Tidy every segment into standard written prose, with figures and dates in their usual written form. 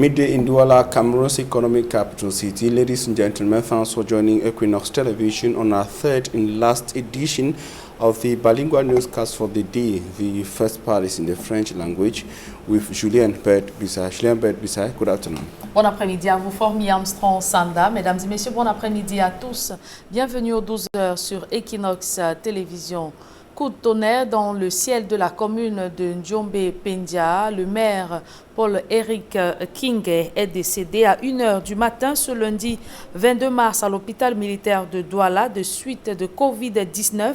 Midday in Douala, Cameroon's economic capital city. Ladies and gentlemen, thanks for joining Equinox Television on our third and last edition of the bilingual newscast for the day. The first part is in the French language with Julien Bert-Bissay. Julien Bert-Bissay, good afternoon. Bon après-midi à vous, Formi Armstrong Sanda. Mesdames et messieurs, bon après-midi à tous. Bienvenue aux 12h sur Equinox Télévision. Coup de tonnerre dans le ciel de la commune de Njombe-Pendia. Le maire Paul-Éric King est décédé à 1h du matin ce lundi 22 mars à l'hôpital militaire de Douala de suite de Covid-19,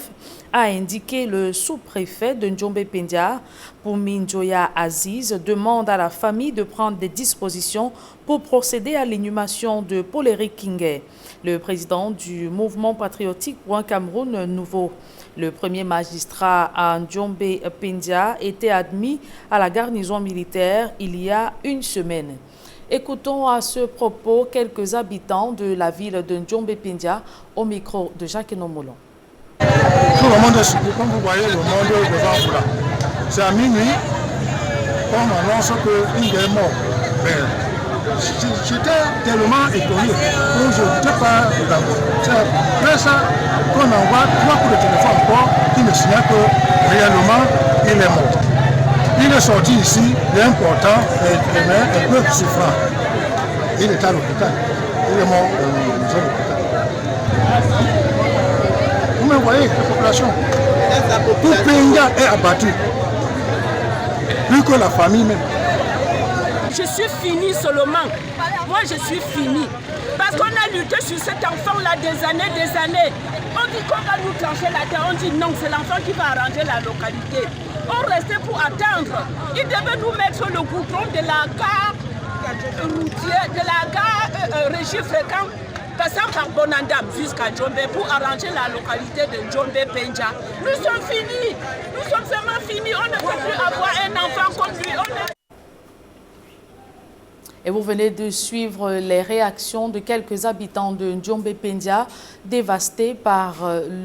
a indiqué le sous-préfet de Njombe-Pendia. Pouminjoya Aziz demande à la famille de prendre des dispositions pour procéder à l'inhumation de Paul-Éric King, le président du mouvement patriotique pour un Cameroun nouveau. Le premier magistrat à Njombe-Pendia était admis à la garnison militaire il y a une semaine. Écoutons à ce propos quelques habitants de la ville de Njombe-Pendia au micro de Jacques Nomolon. Tout le monde est surpris, comme vous voyez le monde devant vous là. C'est à minuit qu'on annonce qu'il est mort. J'étais tellement étonné que je n'étais pas regardé. C'est après ça qu'on envoie 3 coups de téléphone encore qui me signalent que réellement il est mort. Il est sorti ici, il est important, et un peu souffrant. Il est à l'hôpital. Il est mort au musée de l'hôpital. Vous me voyez, la population. Tout Pendia est abattu. Plus que la famille même. Je suis fini seulement. Moi, je suis fini. Parce qu'on a lutté sur cet enfant-là des années. On dit qu'on va nous trancher la terre. On dit non, c'est l'enfant qui va arranger la localité. On restait pour attendre. Il devait nous mettre le goudron de la gare routière, de la gare régie fréquente, passant par Bonandam jusqu'à Djombe pour arranger la localité de Djombe-Pendia. Nous sommes finis. Nous sommes vraiment finis. On ne peut plus avoir un enfant comme lui. Et vous venez de suivre les réactions de quelques habitants de Njombe-Pendia dévastés par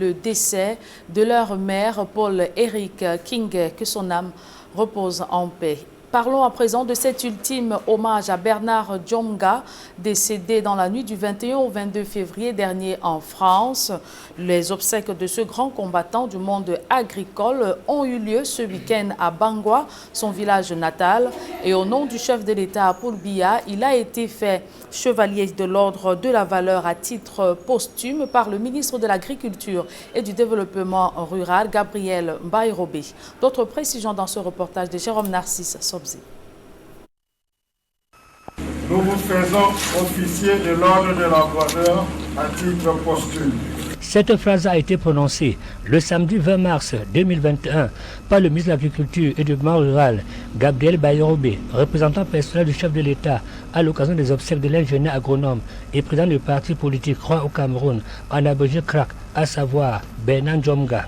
le décès de leur maire Paul-Éric King, que son âme repose en paix. Parlons à présent de cet ultime hommage à Bernard Djonga, décédé dans la nuit du 21 au 22 février dernier en France. Les obsèques de ce grand combattant du monde agricole ont eu lieu ce week-end à Bangwa, son village natal. Et au nom du chef de l'État, Paul Biya, il a été fait chevalier de l'ordre de la valeur à titre posthume par le ministre de l'Agriculture et du Développement rural, Gabriel Mbairobe. D'autres précisions dans ce reportage de Jérôme Narcisse Sobzi. Nous vous faisons officier de l'ordre de la valeur à titre posthume. Cette phrase a été prononcée le samedi 20 mars 2021 par le ministre de l'Agriculture et du Développement rural, Gabriel Mbairobe, représentant personnel du chef de l'État à l'occasion des obsèques de l'ingénieur agronome et président du parti politique Roi au Cameroun, en abrégé CRAC, à savoir Bernard Djonga.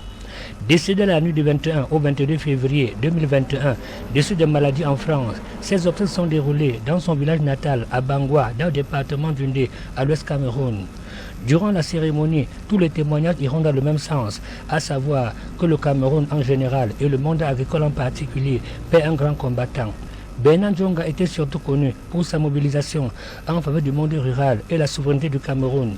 Décédé la nuit du 21 au 22 février 2021, décédé de maladie en France, ces obsèques sont déroulées dans son village natal à Bangwa, dans le département d'Undé, à l'ouest Cameroun. Durant la cérémonie, tous les témoignages iront dans le même sens, à savoir que le Cameroun en général et le monde agricole en particulier paie un grand combattant. Bernard Djonga était surtout connu pour sa mobilisation en faveur du monde rural et la souveraineté du Cameroun.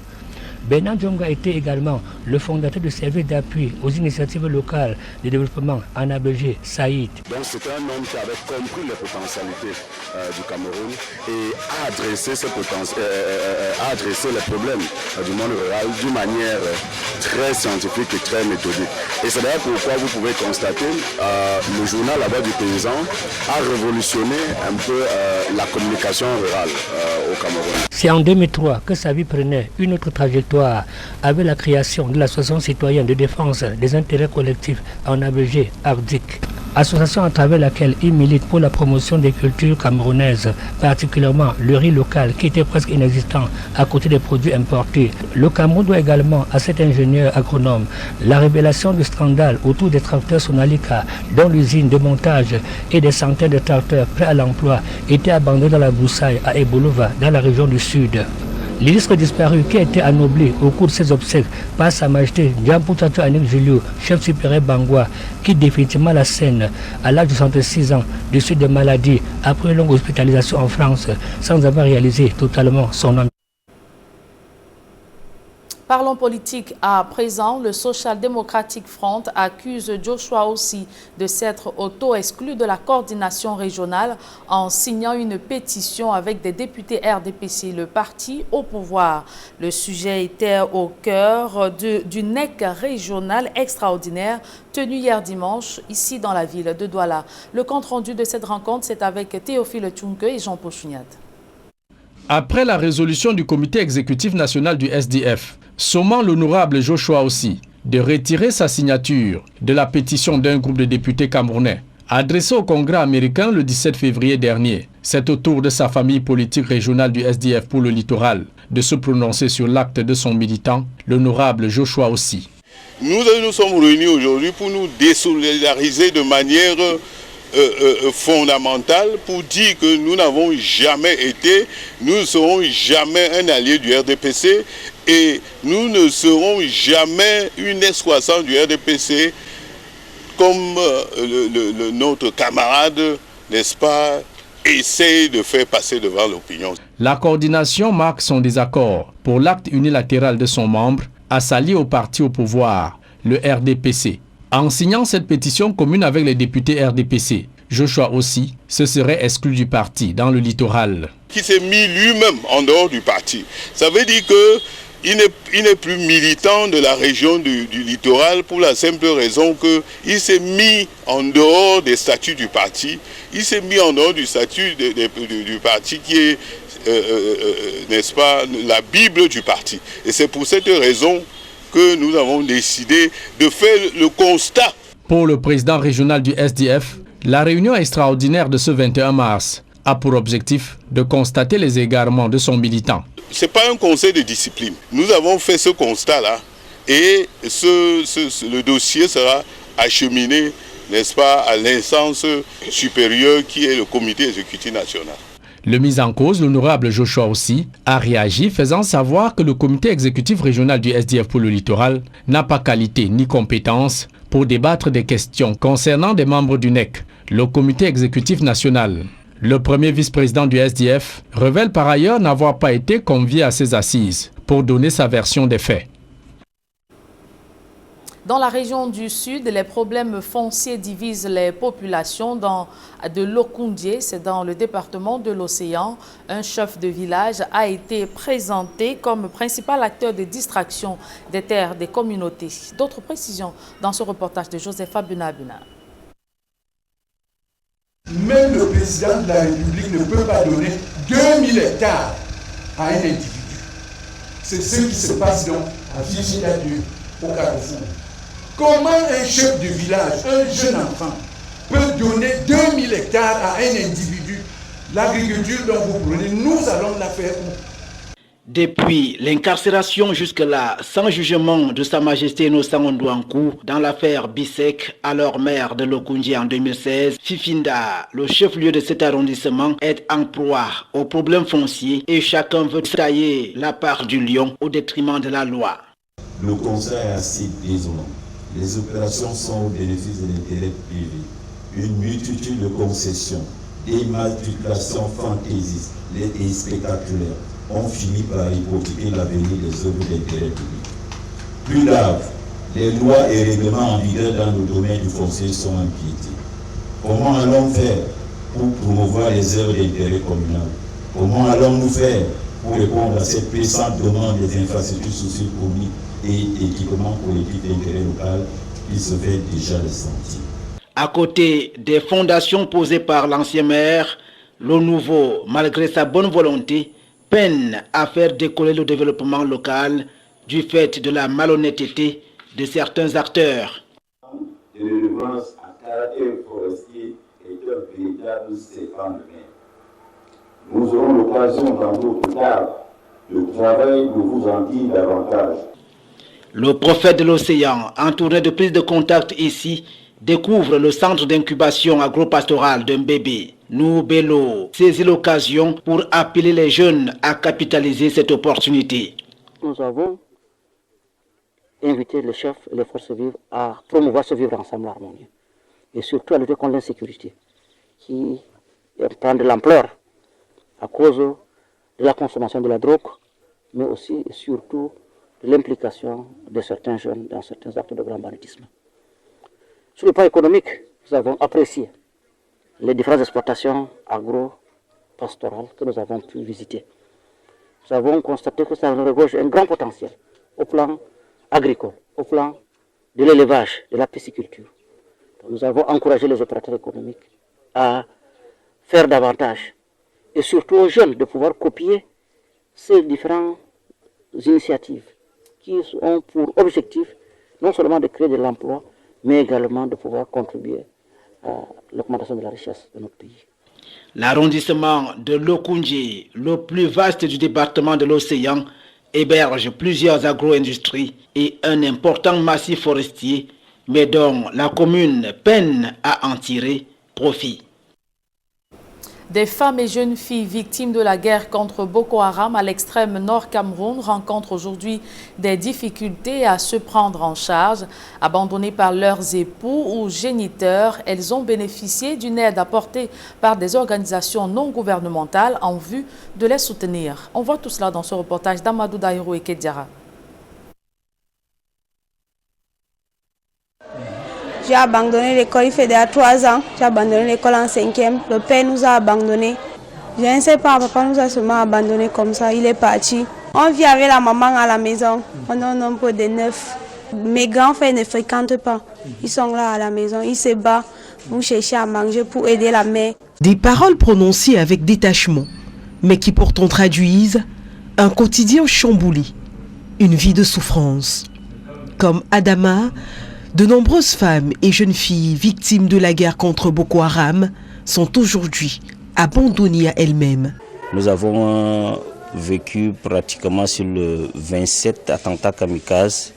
Bernard Djonga était également le fondateur du service d'appui aux initiatives locales de développement en abrégé Saïd. Donc c'était un homme qui avait compris les potentialités du Cameroun et a adressé les problèmes du monde rural d'une manière très scientifique et très méthodique. Et c'est d'ailleurs pourquoi vous pouvez constater le journal La Voix du Paysan a révolutionné un peu la communication rurale au Cameroun. C'est en 2003 que sa vie prenait une autre trajectoire avec la création de l'association citoyenne de défense des intérêts collectifs en abrégé ARDIC. Association à travers laquelle il milite pour la promotion des cultures camerounaises, particulièrement le riz local qui était presque inexistant à côté des produits importés. Le Cameroun doit également à cet ingénieur agronome la révélation du scandale autour des tracteurs Sonalika, dont l'usine de montage et des centaines de tracteurs prêts à l'emploi étaient abandonnés dans la broussaille à Ebolova, dans la région du Sud. L'illustre disparu qui a été anobli au cours de ses obsèques par Sa Majesté Diampoutatou Anik Julio, chef supérieur Bangwa, quitte définitivement la scène à l'âge de 66 ans du suite de maladies après une longue hospitalisation en France sans avoir réalisé totalement son âme. Parlons politique à présent. Le Social Democratic Front accuse Joshua Ossi de s'être auto-exclu de la coordination régionale en signant une pétition avec des députés RDPC, le parti au pouvoir. Le sujet était au cœur du NEC régional extraordinaire tenu hier dimanche ici dans la ville de Douala. Le compte-rendu de cette rencontre, c'est avec Théophile Tchunke et Jean-Paul Chouniat. Après la résolution du comité exécutif national du SDF, sommant l'honorable Joshua Ossi de retirer sa signature de la pétition d'un groupe de députés camerounais adressée au Congrès américain le 17 février dernier, c'est au tour de sa famille politique régionale du SDF pour le littoral de se prononcer sur l'acte de son militant, l'honorable Joshua Ossi. Nous sommes réunis aujourd'hui pour nous désolidariser de manière fondamentale pour dire que nous n'avons jamais été, nous ne serons jamais un allié du RDPC et nous ne serons jamais une S-60 du RDPC comme notre camarade, n'est-ce pas, essaye de faire passer devant l'opinion. La coordination marque son désaccord pour l'acte unilatéral de son membre à s'allier au parti au pouvoir, le RDPC. En signant cette pétition commune avec les députés RDPC, Joshua Ossi se serait exclu du parti dans le littoral. Qui s'est mis lui-même en dehors du parti. Ça veut dire qu'il n'est plus militant de la région du littoral pour la simple raison qu'il s'est mis en dehors des statuts du parti. Il s'est mis en dehors du statut du parti qui est, n'est-ce pas, la Bible du parti. Et c'est pour cette raison que nous avons décidé de faire le constat. Pour le président régional du SDF, la réunion extraordinaire de ce 21 mars a pour objectif de constater les égarements de son militant. Ce n'est pas un conseil de discipline. Nous avons fait ce constat-là et le dossier sera acheminé, n'est-ce pas, à l'instance supérieure qui est le comité exécutif national. Le mis en cause, l'honorable Joshua Ossi, a réagi faisant savoir que le comité exécutif régional du SDF pour le littoral n'a pas qualité ni compétence pour débattre des questions concernant des membres du NEC, le comité exécutif national. Le premier vice-président du SDF révèle par ailleurs n'avoir pas été convié à ces assises pour donner sa version des faits. Dans la région du Sud, les problèmes fonciers divisent les populations de Lokoundie, c'est dans le département de l'Océan. Un chef de village a été présenté comme principal acteur de distraction des terres des communautés. D'autres précisions dans ce reportage de Josepha Bunabuna. Même le président de la République ne peut pas donner 2000 hectares à un individu. C'est ce qui se passe donc à Vigiladieu, au Carrefour. Comment un chef de village, un jeune enfant, peut donner 2000 hectares à un individu? L'agriculture dont vous prenez, nous allons la faire où? Depuis l'incarcération jusque-là, sans jugement de Sa Majesté Innocent Ondouankou dans l'affaire Bissek, alors maire de Lokoundie en 2016, Fifinda, le chef-lieu de cet arrondissement, est en proie aux problèmes fonciers et chacun veut tailler la part du lion au détriment de la loi. Le constat est assez désolant. Les opérations sont au bénéfice de l'intérêt privé. Une multitude de concessions, des matriculations fantaisistes et spectaculaires ont fini par hypothéquer l'avenir des œuvres d'intérêt public. Plus grave, les lois et règlements en vigueur dans le domaine du foncier sont empiétés. Comment allons-nous faire pour promouvoir les œuvres d'intérêt communal? Comment allons-nous faire pour répondre à cette pressante demande des infrastructures socio-économiques et équipements collectifs d'intérêt local qui se fait déjà ressentir? À côté des fondations posées par l'ancien maire, le nouveau, malgré sa bonne volonté, peine à faire décoller le développement local du fait de la malhonnêteté de certains acteurs. L'élevage à caractère forestier est un véritable serpent de mer. Nous aurons l'occasion dans d'autres cadres de travail de vous en dire davantage. Le prophète de l'océan, entouré de prises de contact ici, découvre le centre d'incubation agro-pastoral d'un bébé. Noubello saisit l'occasion pour appeler les jeunes à capitaliser cette opportunité. Nous avons invité les chefs et les forces vives à promouvoir ce vivre ensemble harmonieux et surtout à lutter contre l'insécurité qui prend de l'ampleur à cause de la consommation de la drogue, mais aussi et surtout de l'implication de certains jeunes dans certains actes de grand banditisme. Sur le plan économique, nous avons apprécié les différentes exploitations agro-pastorales que nous avons pu visiter. Nous avons constaté que ça regorge un grand potentiel au plan agricole, au plan de l'élevage, de la pisciculture. Donc nous avons encouragé les opérateurs économiques à faire davantage et surtout aux jeunes de pouvoir copier ces différentes initiatives qui ont pour objectif non seulement de créer de l'emploi, mais également de pouvoir contribuer à l'augmentation de la richesse de notre pays. L'arrondissement de Lokoundji, le plus vaste du département de l'Océan, héberge plusieurs agro-industries et un important massif forestier, mais dont la commune peine à en tirer profit. Des femmes et jeunes filles victimes de la guerre contre Boko Haram à l'extrême nord Cameroun rencontrent aujourd'hui des difficultés à se prendre en charge. Abandonnées par leurs époux ou géniteurs, elles ont bénéficié d'une aide apportée par des organisations non gouvernementales en vue de les soutenir. On voit tout cela dans ce reportage d'Amadou Daïrou et Kediara. J'ai abandonné l'école, il fait déjà 3 ans. J'ai abandonné l'école en 5e. Le père nous a abandonnés. Je ne sais pas, papa nous a seulement abandonnés comme ça. Il est parti. On vit avec la maman à la maison. On est un nombre de 9. Mes grands frères ne fréquentent pas. Ils sont là à la maison. Ils se battent pour chercher à manger, pour aider la mère. Des paroles prononcées avec détachement, mais qui pourtant traduisent un quotidien chamboulé, une vie de souffrance. Comme Adama, de nombreuses femmes et jeunes filles victimes de la guerre contre Boko Haram sont aujourd'hui abandonnées à elles-mêmes. Nous avons vécu pratiquement sur le 27 attentats kamikazes,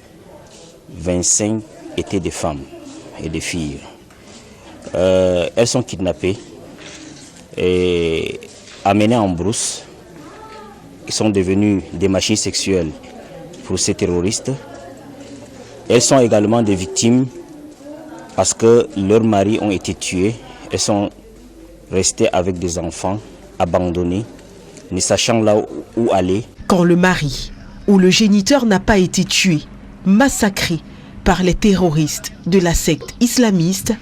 25 étaient des femmes et des filles. Elles sont kidnappées et amenées en brousse. Ils sont devenus des machines sexuelles pour ces terroristes. Elles sont également des victimes parce que leurs maris ont été tués. Elles sont restées avec des enfants abandonnés, ne sachant là où aller. Quand le mari ou le géniteur n'a pas été tué, massacré par les terroristes de la secte islamiste,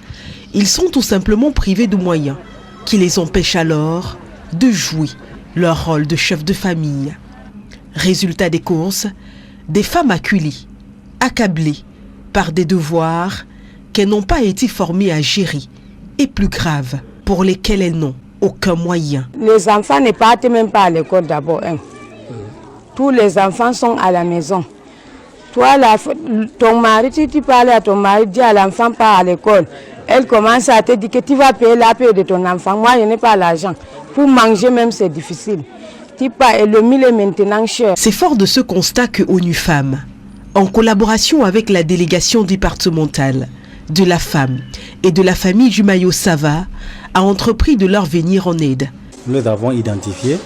ils sont tout simplement privés de moyens qui les empêchent alors de jouer leur rôle de chef de famille. Résultat des courses, des femmes acculées, accablées par des devoirs qu'elles n'ont pas été formées à gérer et plus graves, pour lesquels elles n'ont aucun moyen. Les enfants ne partent même pas à l'école d'abord. Tous les enfants sont à la maison. Toi, ton mari, si tu parles à ton mari, dis à l'enfant pas à l'école. Elle commence à te dire que tu vas payer la paix de ton enfant. Moi, je n'ai pas l'argent. Pour manger même, c'est difficile. Et le mille est maintenant cher. C'est fort de ce constat que ONU Femmes, en collaboration avec la délégation départementale de la femme et de la famille du Mayo Sava, a entrepris de leur venir en aide. Nous les avons identifiés,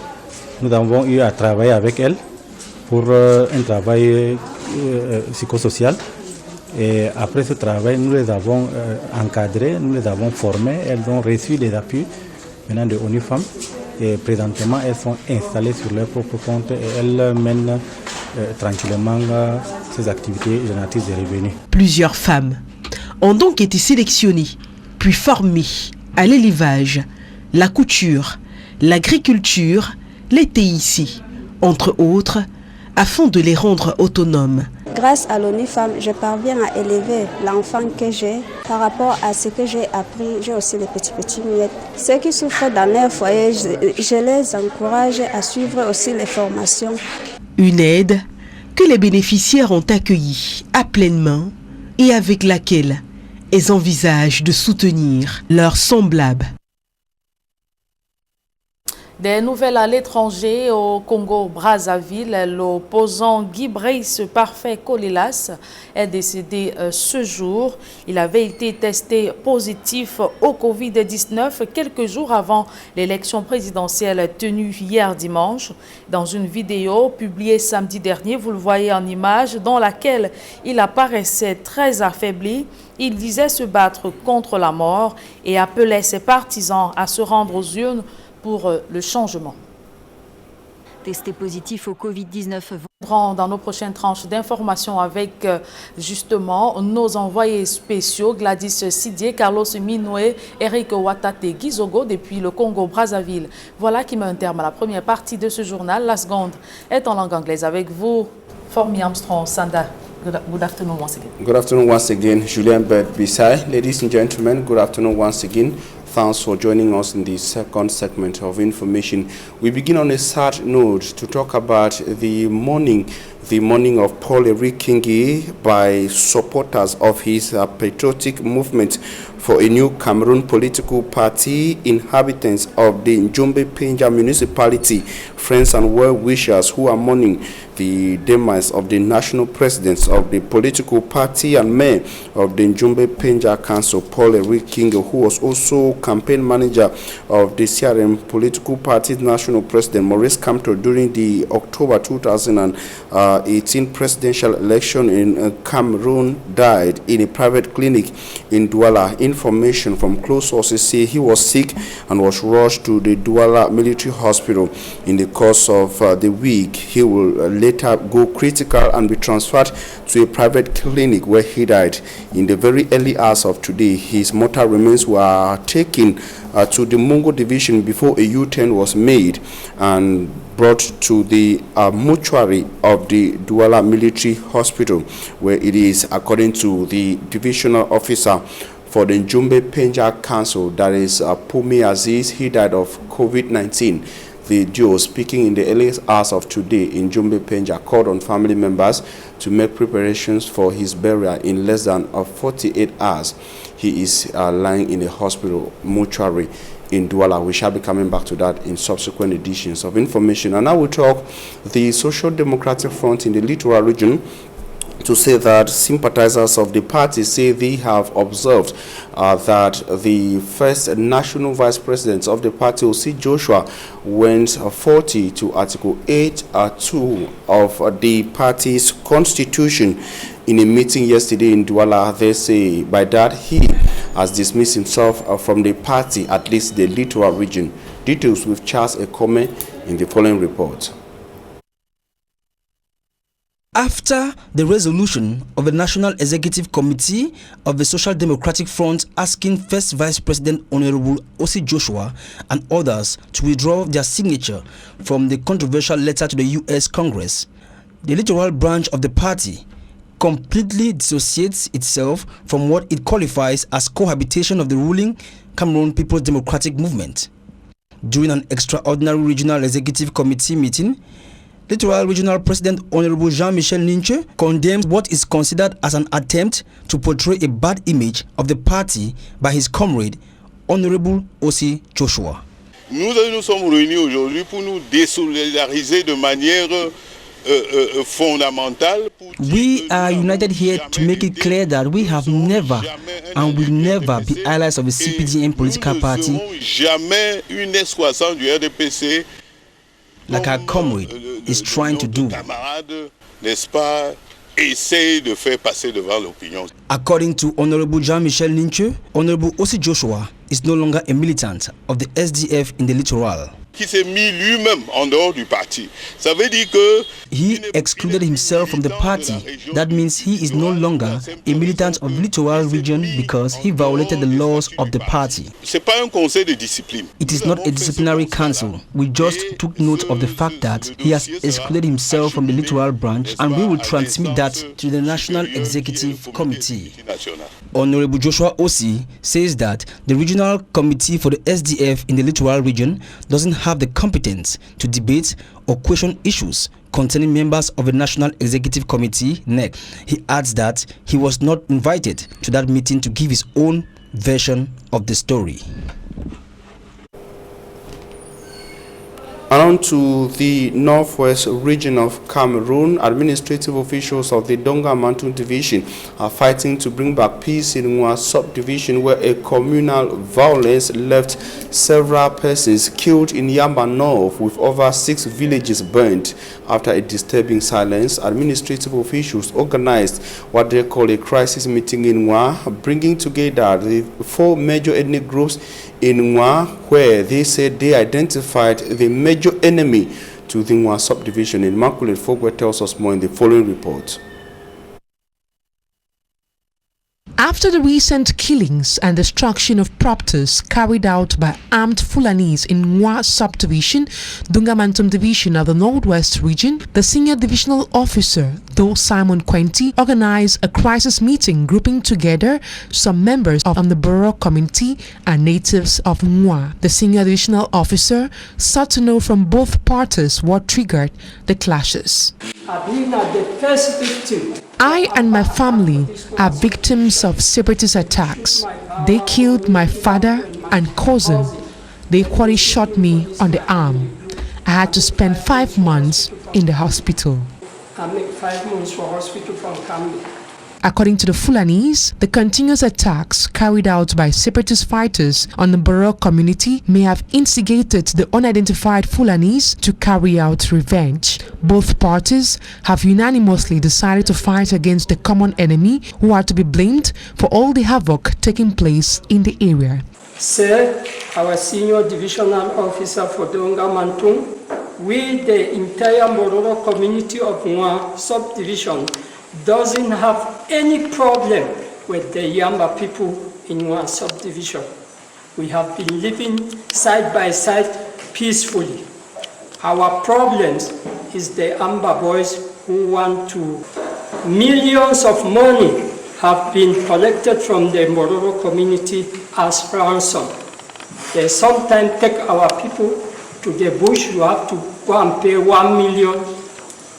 nous avons eu à travailler avec elles pour un travail psychosocial. Et après ce travail, nous les avons encadrées, nous les avons formées, elles ont reçu les appuis maintenant de ONU Femmes. Et présentement, elles sont installées sur leur propre compte et elles mènent tranquillement ces activités génératrices de revenus. Plusieurs femmes ont donc été sélectionnées, puis formées à l'élevage, la couture, l'agriculture, les TIC, entre autres, afin de les rendre autonomes. Grâce à l'ONU Femmes, je parviens à élever l'enfant que j'ai. Par rapport à ce que j'ai appris, j'ai aussi les petits miettes. Ceux qui souffrent dans leur foyer, je les encourage à suivre aussi les formations. Une aide que les bénéficiaires ont accueillie à pleine main et avec laquelle elles envisagent de soutenir leurs semblables. Des nouvelles à l'étranger, au Congo-Brazzaville, l'opposant Guy Brice Parfait Kolelas est décédé ce jour. Il avait été testé positif au Covid-19 quelques jours avant l'élection présidentielle tenue hier dimanche. Dans une vidéo publiée samedi dernier, vous le voyez en image, dans laquelle il apparaissait très affaibli. Il disait se battre contre la mort et appelait ses partisans à se rendre aux urnes pour le changement. Testé positif au Covid-19. Dans nos prochaines tranches d'informations avec justement nos envoyés spéciaux Gladys Sidier, Carlos Minoué, Eric Watate Gizogo depuis le Congo-Brazzaville. Voilà qui met un terme à la première partie de ce journal. La seconde est en langue anglaise avec vous, Formi Armstrong Sanda. Good afternoon once again. Good afternoon once again, Julien Bert Bisai. Ladies and gentlemen, good afternoon once again. Thanks for joining us in the second segment of information. We begin on a sad note to talk about the mourning of Paul Erikingi by supporters of his patriotic movement for a new Cameroon political party, inhabitants of the Njombe Penja municipality, friends and well-wishers who are mourning the demise of the national president of the political party and mayor of the Njombe Penja Council, Paul Erikingi, who was also campaign manager of the CRM political party's national president, Maurice Kamto, during the October 2018 presidential election in Cameroon, died in a private clinic in Douala. Information from close sources say he was sick and was rushed to the Douala military hospital. In the course of the week, he will later go critical and be transferred to a private clinic where he died. In the very early hours of today, his mortal remains were taken to the Mungo division before a U-turn was made and brought to the mortuary of the Douala military hospital, where it is, according to the divisional officer for the Njombe Penja Council, that is Pumi Aziz. He died of COVID-19. The duo, speaking in the earliest hours of today in Njombe Penja, called on family members to make preparations for his burial in less than 48 hours. He is lying in a hospital mortuary in Douala. We shall be coming back to that in subsequent editions of information. And now we talk the Social Democratic Front in the Littoral region, to say that sympathizers of the party say they have observed that the first national vice president of the party, Osi Joshua, went 40 to Article 8(2) of the party's constitution. In a meeting yesterday in Douala, they say by that he has dismissed himself from the party, at least the Littoral region. Details with Charles Ekome in the following report. After the resolution of the National Executive Committee of the Social Democratic Front asking First Vice President Honorable Osi Joshua and others to withdraw their signature from the controversial letter to the U.S. Congress, the littoral branch of the party completely dissociates itself from what it qualifies as cohabitation of the ruling Cameroon People's Democratic Movement. During an extraordinary Regional Executive Committee meeting, Littoral Regional President Honorable Jean-Michel Ninche condemns what is considered as an attempt to portray a bad image of the party by his comrade, Honorable Osi Joshua. Nous sommes réunis aujourd'hui pour nous désolidariser de manière fondamentale. We are united here to make it clear that we have never and will never be allies of the CPDM political party. Jamais une escouade du RDPC, like our comrade is trying to do. N'est-ce pas, essaye de faire passer devant l'opinion. According to Honorable Jean-Michel Ninche, Honorable Osi Joshua is no longer a militant of the SDF in the littoral. Qui s'est mis lui-même en dehors du parti. Ça veut dire que he excluded himself from the party. That means he is no longer a militant of the littoral region because he violated the laws of the party. C'est pas un conseil de discipline. It is not a disciplinary council. We just took note of the fact that he has excluded himself from the littoral branch, and we will transmit that to the National Executive Committee. Honorable Joshua Osi says that the Regional Committee for the SDF in the littoral region doesn't have the competence to debate or question issues concerning members of the National Executive Committee, NEC. He adds that he was not invited to that meeting to give his own version of the story. And on to the northwest region of Cameroon, administrative officials of the Donga-Mantung division are fighting to bring back peace in Nwa subdivision, where a communal violence left several persons killed in Yamba North, with over 6 villages burnt. After a disturbing silence, administrative officials organized what they call a crisis meeting in Nwa, bringing together the 4 major ethnic groups in Nwa, where they said they identified the major enemy to the Nwa subdivision. Immaculate Fogwe tells us more in the following report. After the recent killings and destruction of properties carried out by armed Fulanis in Nwa subdivision, Donga-Mantung division of the Northwest region, the senior divisional officer, though Simon Quenti, organized a crisis meeting grouping together some members of the borough community and natives of Nwa. The senior divisional officer sought to know from both parties what triggered the clashes. I and my family are victims of separatist attacks. They killed my father and cousin. They equally shot me on the arm. I had to spend 5 months in the hospital. According to the Fulanis, the continuous attacks carried out by separatist fighters on the borough community may have instigated the unidentified Fulanis to carry out revenge. Both parties have unanimously decided to fight against the common enemy, who are to be blamed for all the havoc taking place in the area. Sir, our senior divisional officer for Donga-Mantung, we, the entire Mororo community of Nwa subdivision, doesn't have any problem with the Yamba people in Nwa subdivision. We have been living side by side peacefully. Our problems is the Amba boys who want to. Millions of money have been collected from the Mororo community as ransom. They sometimes take our people to the bush. You have to go and pay 1 million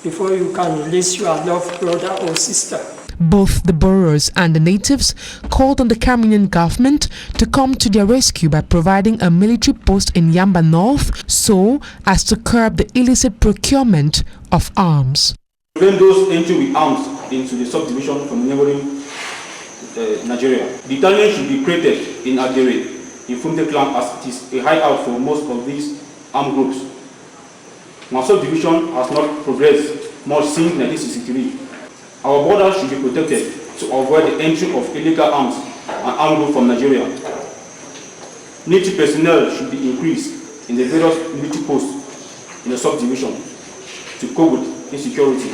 before you can release your loved brother or sister. Both the borrowers and the natives called on the Cameroonian government to come to their rescue by providing a military post in Yamba North so as to curb the illicit procurement of arms. Prevent those entry with arms into the subdivision from neighboring Nigeria. The battalion should be created in Adere, in Funte Clan, as it is a hideout for most of these armed groups. My subdivision has not progressed much since 1963. Our borders should be protected to avoid the entry of illegal arms and armed groups from Nigeria. Military personnel should be increased in the various military posts in the subdivision to cope with insecurity.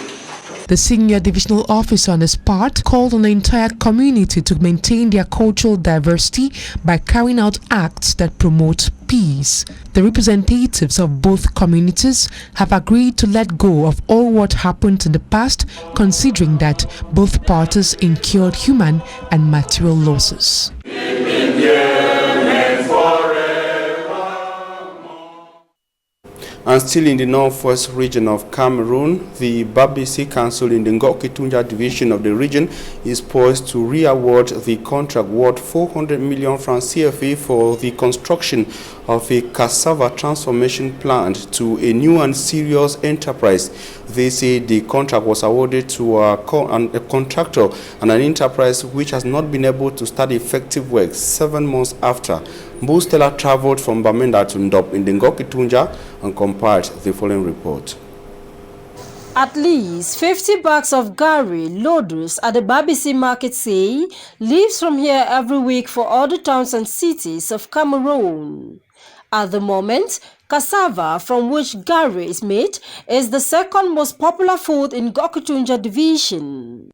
The senior divisional officer on his part called on the entire community to maintain their cultural diversity by carrying out acts that promote peace. The representatives of both communities have agreed to let go of all what happened in the past, considering that both parties incurred human and material losses. And still in the northwest region of Cameroon, the Babisi Council in the Ngoketunja division of the region is poised to re-award the contract worth 400 million francs CFA for the construction of a cassava transformation plant to a new and serious enterprise. They say the contract was awarded to a contractor and an enterprise which has not been able to start effective work 7 months after. Stella traveled from Bamenda to Ndop in the Ngoketunja and compiled the following report. At least 50 bags of Gari loaders at the Babisi market say leaves from here every week for other towns and cities of Cameroon. At the moment, cassava, from which Gari is made, is the second most popular food in Ngoketunja division.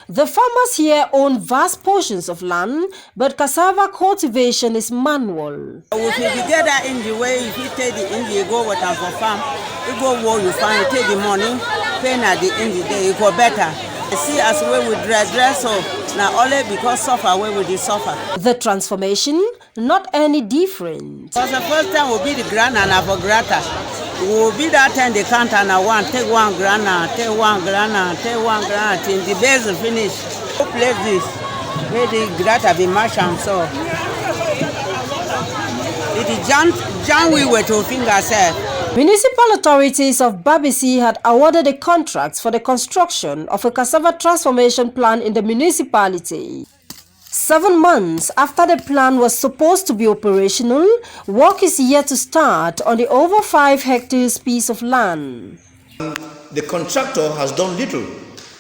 The farmers here own vast portions of land, but cassava cultivation is manual. If you get that in the way, if you take the India, you go what for farm, you go where you find, you take the money, pay at the end of the day, you go better. You see, as we dress so now only because suffer, we will suffer. The transformation, not any different. Because the first time will be the grand and for grata. Will be that time they count and I want take 1 grana, take 1 grana, take 1 grana till the base is finished. Who plays this? Where the grata be mashed and so. It is John we were to finger said. Municipal authorities of Babisi had awarded a contract for the construction of a cassava transformation plant in the municipality. 7 months after the plan was supposed to be operational, work is yet to start on the over 5 hectares piece of land. The contractor has done little.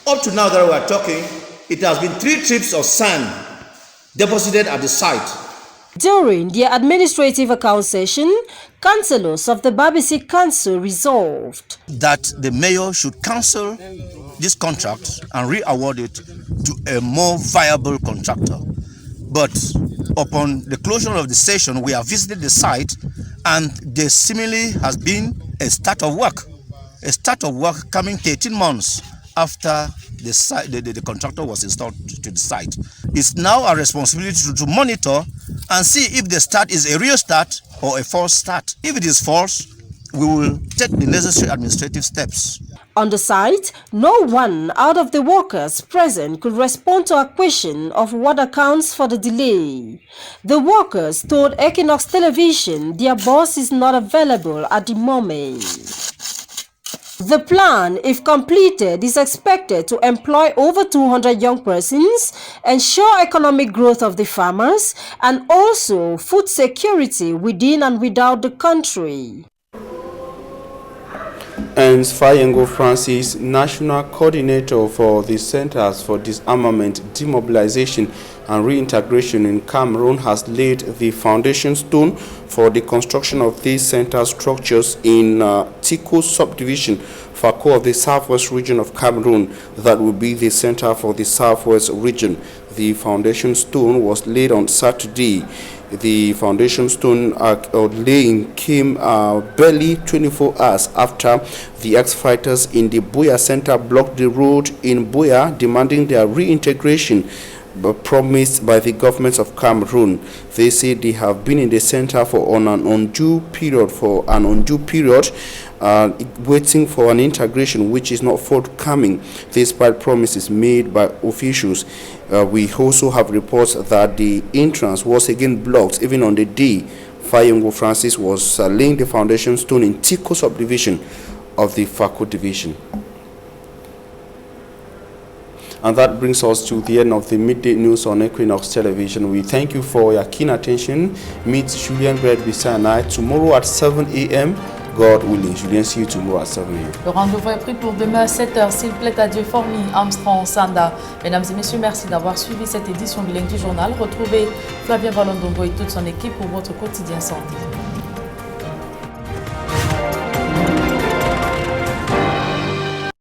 Up to now that we are talking, it has been 3 trips of sand deposited at the site. During the administrative account session, councillors of the Babisi Council resolved that the mayor should cancel this contract and re-award it to a more viable contractor. But upon the closure of the session, we have visited the site and there seemingly has been a start of work coming 13 months after the contractor was installed to the site. It's now our responsibility to monitor and see if the start is a real start or a false start. If it is false, we will take the necessary administrative steps. On the site, no one out of the workers present could respond to a question of what accounts for the delay. The workers told Equinox Television their boss is not available at the moment. The plan, if completed, is expected to employ over 200 young persons, ensure economic growth of the farmers, and also food security within and without the country. And Fayengo Francis, National Coordinator for the Centers for Disarmament, Demobilization and Reintegration in Cameroon, has laid the foundation stone for the construction of these center structures in Tiko subdivision, Fako of the Southwest region of Cameroon, that will be the center for the Southwest region. The foundation stone was laid on Saturday. The foundation stone laying came barely 24 hours after the ex-fighters in the Buea Center blocked the road in Buea, demanding their reintegration promised by the government of Cameroon. They say they have been in the center for an undue period, waiting for an integration which is not forthcoming, despite promises made by officials. We also have reports that the entrance was again blocked even on the day Fayengo Francis was laying the foundation stone in Tiko subdivision of the Fako division. And that brings us to the end of the midday news on Equinox Television. We thank you for your keen attention. Meet Julien Red Bissana tomorrow at 7 a.m. God willing. Julien, see you tomorrow at 7 a.m. Le rendez-vous est pris pour demain à 7h. S'il plaît à Dieu, Formi, Armstrong, Sanda. Mesdames et messieurs, merci d'avoir suivi cette édition bilingue du journal. Retrouvez Flavien Valondongo et toute son équipe pour votre quotidien santé.